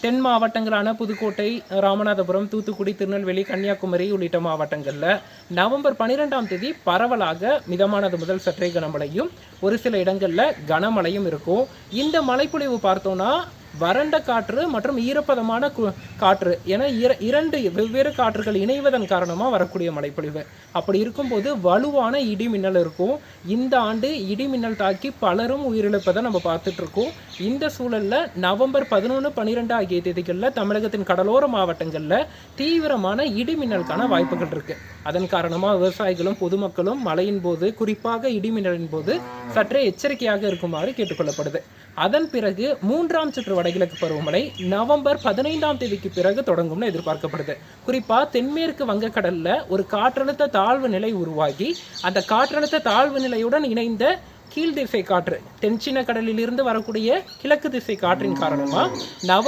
தென் மாவட்டங்களான புதுக்கோட்டை, ராமநாதபுரம், தூத்துக்குடி, திருநெல்வேலி, கன்னியாகுமரி உள்ளிட்ட மாவட்டங்களில் நவம்பர் 12ஆம் தேதி பரவலாக மிதமானது முதல் சற்றே கனமழையும் ஒரு சில இடங்களில் கனமழையும் இருக்கும். இந்த மழைப்பொழிவு பார்த்தோன்னா வறண்ட காற்று மற்றும் ஈரப்பதமான காற்று என இரண்டு வெவ்வேறு காற்றுகள் இணைவதன் காரணமாக வரக்கூடிய மழைப்பொழிவு. அப்படி இருக்கும்போது வலுவான இடி மின்னல் இருக்கும். இந்த ஆண்டு இடி மின்னல் தாக்கி பலரும் உயிரிழப்பதை நம்ம பார்த்துட்டு இருக்கோம். இந்த சூழலில் நவம்பர் 11, 12 ஆகிய தேதிகளில் தமிழகத்தின் கடலோர மாவட்டங்களில் தீவிரமான இடி மின்னலுக்கான வாய்ப்புகள் இருக்கு. அதன் காரணமாக விவசாயிகளும் பொதுமக்களும் மழையின் போது, குறிப்பாக இடி மின்னலின் போது சற்றே எச்சரிக்கையாக இருக்குமாறு கேட்டுக்கொள்ளப்படுது. அதன் பிறகு 3ஆம் சுற்று வடகிழக்கு பருவமழை நவம்பர் 15ஆம் தேதிக்கு பிறகு தொடங்கும்னு எதிர்பார்க்கப்படுது. குறிப்பாக தென்மேற்கு வங்கக்கடலில் ஒரு காற்றழுத்த தாழ்வு நிலை உருவாகி அந்த காற்றழுத்த தாழ்வு நிலையுடன் இணைந்த கீழ் திசை காற்று தென்சீன கடலில் இருந்து வரக்கூடிய கிழக்கு திசை காற்றின் காரணமாக நவம்பர்